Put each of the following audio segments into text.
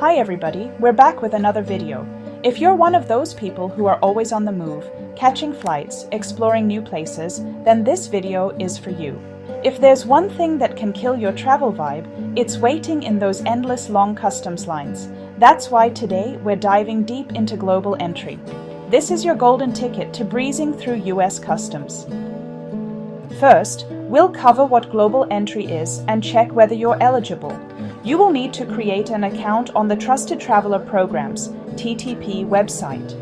Hi everybody, we're back with another video. If you're one of those people who are always on the move, catching flights, exploring new places, then this video is for you. If there's one thing that can kill your travel vibe, it's waiting in those endless long customs lines. That's why today we're diving deep into global entry. This is your golden ticket to breezing through US customs. First, we'll cover what global entry is and check whether you're eligible. You will need to create an account on the Trusted Traveler Program's (TTP) website.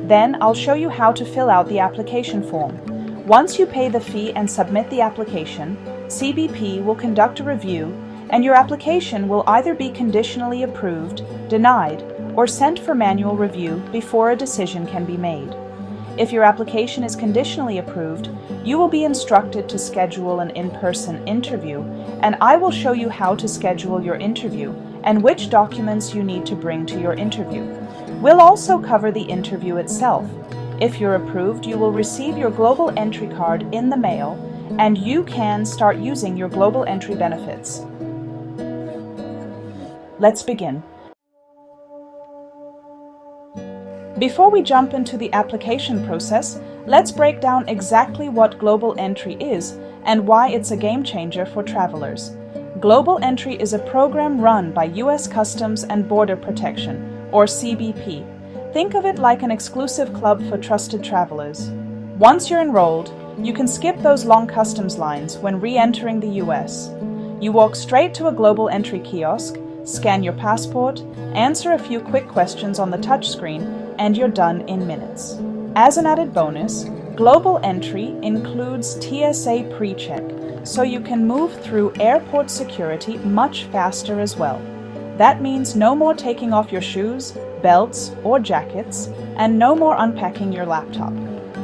Then I'll show you how to fill out the application form. Once you pay the fee and submit the application, CBP will conduct a review, and your application will either be conditionally approved, denied, or sent for manual review before a decision can be made. If your application is conditionally approved, you will be instructed to schedule an in-person interview, and I will show you how to schedule your interview and which documents you need to bring to your interview. We'll also cover the interview itself. If you're approved, you will receive your Global Entry card in the mail, and you can start using your Global Entry benefits. Let's begin. Before we jump into the application process, let's break down exactly what Global Entry is and why it's a game changer for travelers. Global Entry is a program run by US Customs and Border Protection, or CBP. Think of it like an exclusive club for trusted travelers. Once you're enrolled, you can skip those long customs lines when re-entering the US. You walk straight to a Global Entry kiosk, scan your passport, answer a few quick questions on the touchscreen, and you're done in minutes. As an added bonus, Global Entry includes TSA PreCheck, so you can move through airport security much faster as well. That means no more taking off your shoes, belts, or jackets, and no more unpacking your laptop.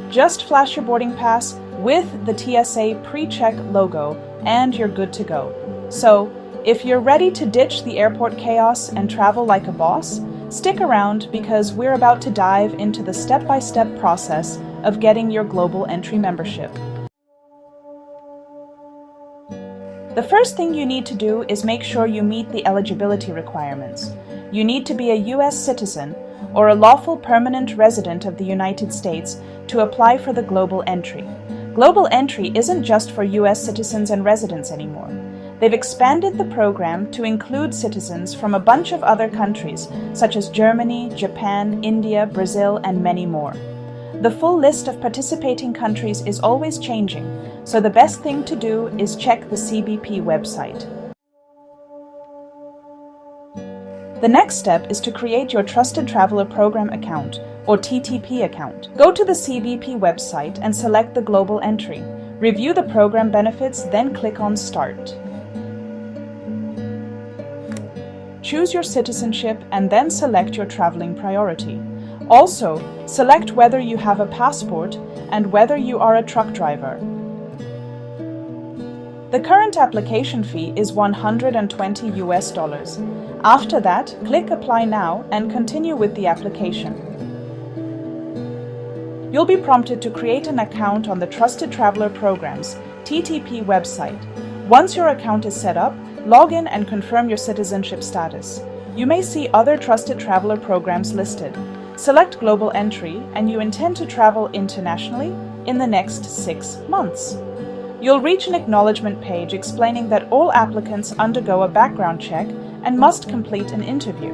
Just flash your boarding pass with the TSA PreCheck logo, and you're good to go. So, if you're ready to ditch the airport chaos and travel like a boss, stick around because we're about to dive into the step-by-step process of getting your Global Entry membership. The first thing you need to do is make sure you meet the eligibility requirements. You need to be a US citizen or a lawful permanent resident of the United States to apply for the Global Entry. Global Entry isn't just for US citizens and residents anymore. They've expanded the program to include citizens from a bunch of other countries, such as Germany, Japan, India, Brazil, and many more. The full list of participating countries is always changing, so the best thing to do is check the CBP website. The next step is to create your Trusted Traveler Program account, or TTP account. Go to the CBP website and select the Global Entry. Review the program benefits, then click on Start. Choose your citizenship and then select your traveling priority. Also, select whether you have a passport and whether you are a truck driver. The current application fee is $120 US. After that, click Apply Now and continue with the application. You'll be prompted to create an account on the Trusted Traveler Program's TTP website. Once your account is set up, log in and confirm your citizenship status. You may see other Trusted Traveler programs listed. Select Global Entry and you intend to travel internationally in the next 6 months. You'll reach an acknowledgement page explaining that all applicants undergo a background check and must complete an interview.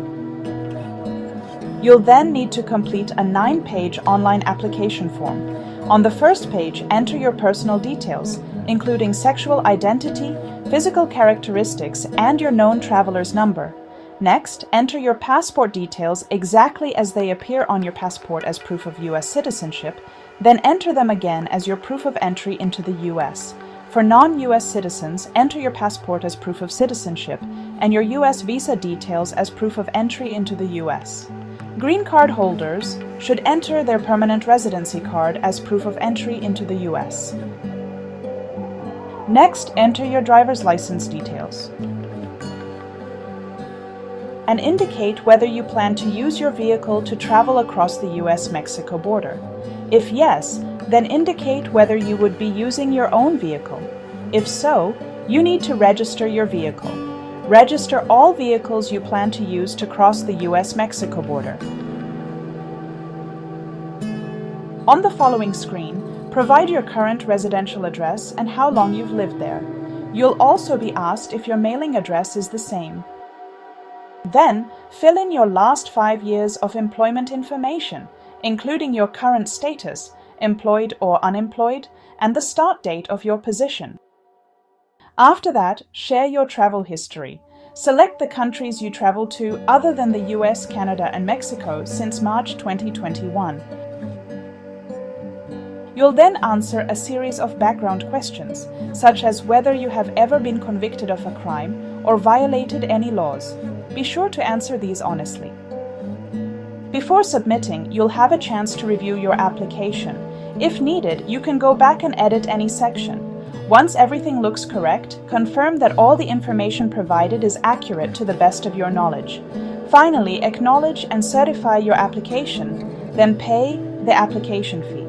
You'll then need to complete a 9-page online application form. On the first page, enter your personal details, including sexual identity, physical characteristics, and your known traveler's number. Next, enter your passport details exactly as they appear on your passport as proof of US citizenship, then enter them again as your proof of entry into the US. For non-US citizens, enter your passport as proof of citizenship and your US visa details as proof of entry into the US. Green card holders should enter their permanent residency card as proof of entry into the US. Next, enter your driver's license details and indicate whether you plan to use your vehicle to travel across the US-Mexico border. If yes, then indicate whether you would be using your own vehicle. If so, you need to register your vehicle. Register all vehicles you plan to use to cross the US-Mexico border. On the following screen, provide your current residential address and how long you've lived there. You'll also be asked if your mailing address is the same. Then, fill in your last 5 years of employment information, including your current status, employed or unemployed, and the start date of your position. After that, share your travel history. Select the countries you traveled to other than the US, Canada, and Mexico since March 2021. You'll then answer a series of background questions, such as whether you have ever been convicted of a crime or violated any laws. Be sure to answer these honestly. Before submitting, you'll have a chance to review your application. If needed, you can go back and edit any section. Once everything looks correct, confirm that all the information provided is accurate to the best of your knowledge. Finally, acknowledge and certify your application, then pay the application fee.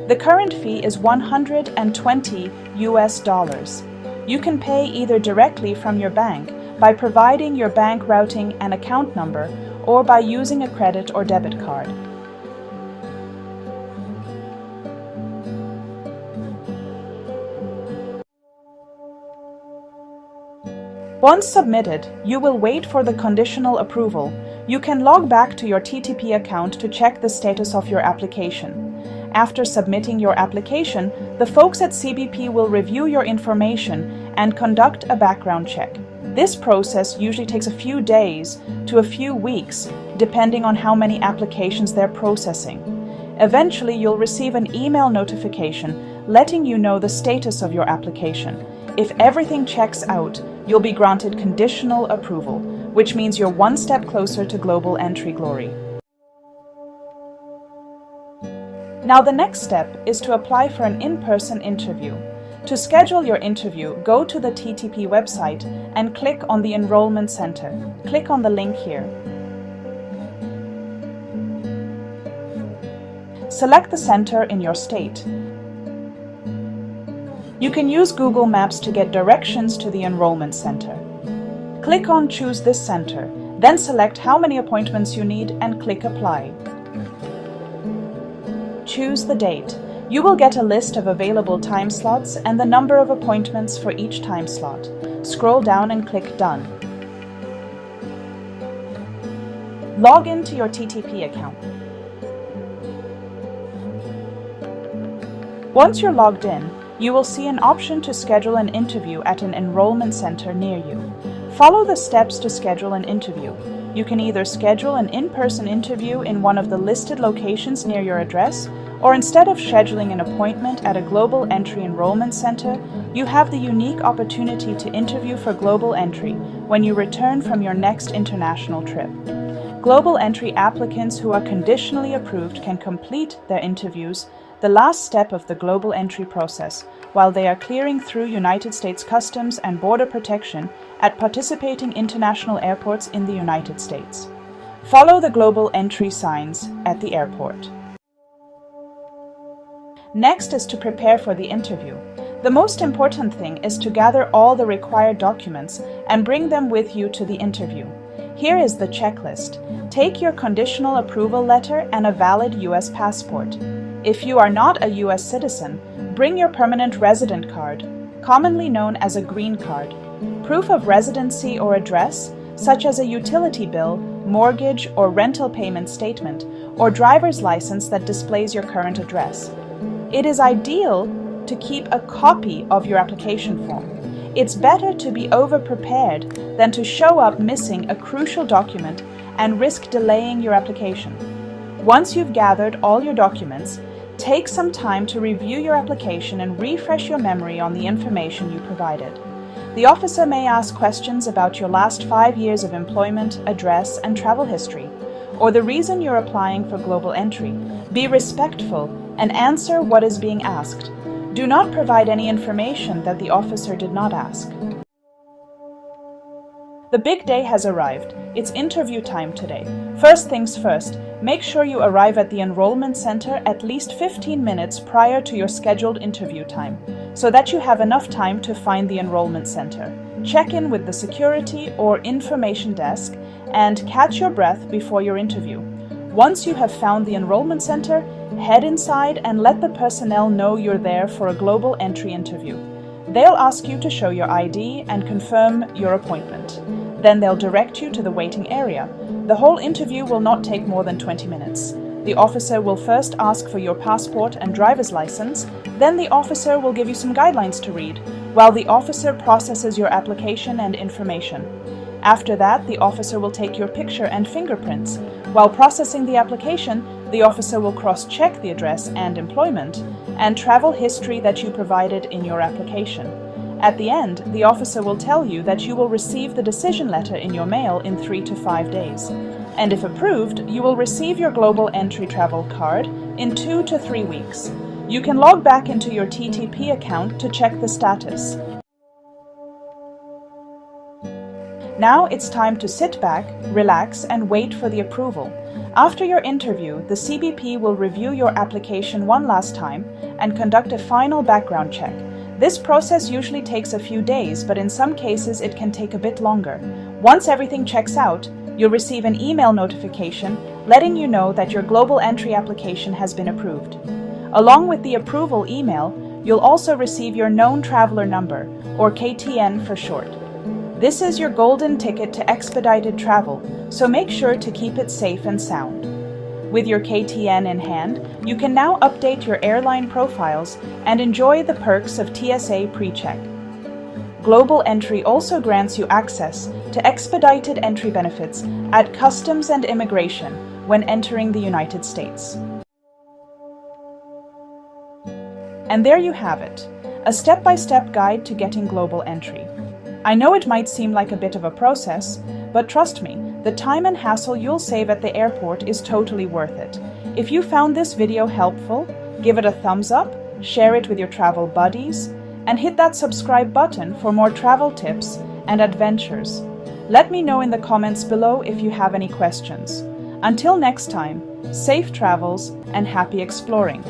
The current fee is $120 US. You can pay either directly from your bank by providing your bank routing and account number or by using a credit or debit card. Once submitted, you will wait for the conditional approval. You can log back to your TTP account to check the status of your application. After submitting your application, the folks at CBP will review your information and conduct a background check. This process usually takes a few days to a few weeks, depending on how many applications they're processing. Eventually, you'll receive an email notification letting you know the status of your application. If everything checks out, you'll be granted conditional approval, which means you're one step closer to global entry glory. Now the next step is to apply for an in-person interview. To schedule your interview, go to the TTP website and click on the Enrollment Center. Click on the link here. Select the center in your state. You can use Google Maps to get directions to the Enrollment Center. Click on Choose this center, then select how many appointments you need and click Apply. Choose the date. You will get a list of available time slots and the number of appointments for each time slot. Scroll down and click Done. Log into your TTP account. Once you're logged in, you will see an option to schedule an interview at an enrollment center near you. Follow the steps to schedule an interview. You can either schedule an in-person interview in one of the listed locations near your address, or instead of scheduling an appointment at a Global Entry Enrollment Center, you have the unique opportunity to interview for Global Entry when you return from your next international trip. Global Entry applicants who are conditionally approved can complete their interviews, the last step of the Global Entry process, while they are clearing through United States Customs and Border Protection at participating international airports in the United States. Follow the Global Entry signs at the airport. Next is to prepare for the interview. The most important thing is to gather all the required documents and bring them with you to the interview. Here is the checklist. Take your conditional approval letter and a valid U.S. passport. If you are not a U.S. citizen, bring your permanent resident card, commonly known as a green card, proof of residency or address, such as a utility bill, mortgage or rental payment statement, or driver's license that displays your current address. It is ideal to keep a copy of your application form. It's better to be over-prepared than to show up missing a crucial document and risk delaying your application. Once you've gathered all your documents, take some time to review your application and refresh your memory on the information you provided. The officer may ask questions about your last 5 years of employment, address, and travel history, or the reason you're applying for Global Entry. Be respectful and answer what is being asked. Do not provide any information that the officer did not ask. The big day has arrived. It's interview time today. First things first, make sure you arrive at the enrollment center at least 15 minutes prior to your scheduled interview time. so that you have enough time to find the enrollment center. Check in with the security or information desk and catch your breath before your interview. Once you have found the enrollment center, head inside and let the personnel know you're there for a global entry interview. They'll ask you to show your ID and confirm your appointment. Then they'll direct you to the waiting area. The whole interview will not take more than 20 minutes. The officer will first ask for your passport and driver's license, then the officer will give you some guidelines to read, while the officer processes your application and information. After that, the officer will take your picture and fingerprints. While processing the application, the officer will cross-check the address and employment and travel history that you provided in your application. At the end, the officer will tell you that you will receive the decision letter in your mail in 3 to 5 days. And if approved, you will receive your global entry travel card in 2 to 3 weeks. You can log back into your TTP account to check the status. Now it's time to sit back, relax, and wait for the approval. After your interview, the CBP will review your application one last time and conduct a final background check. This process usually takes a few days, but in some cases it can take a bit longer. Once everything checks out, you'll receive an email notification letting you know that your global entry application has been approved. Along with the approval email, you'll also receive your known traveler number, or KTN for short. This is your golden ticket to expedited travel, so make sure to keep it safe and sound. With your KTN in hand, you can now update your airline profiles and enjoy the perks of TSA PreCheck. Global Entry also grants you access to expedited entry benefits at Customs and Immigration when entering the United States. And there you have it, a step-by-step guide to getting global entry. I know it might seem like a bit of a process, but trust me, the time and hassle you'll save at the airport is totally worth it. If you found this video helpful, give it a thumbs up, share it with your travel buddies, and hit that subscribe button for more travel tips and adventures. Let me know in the comments below if you have any questions. Until next time, safe travels and happy exploring.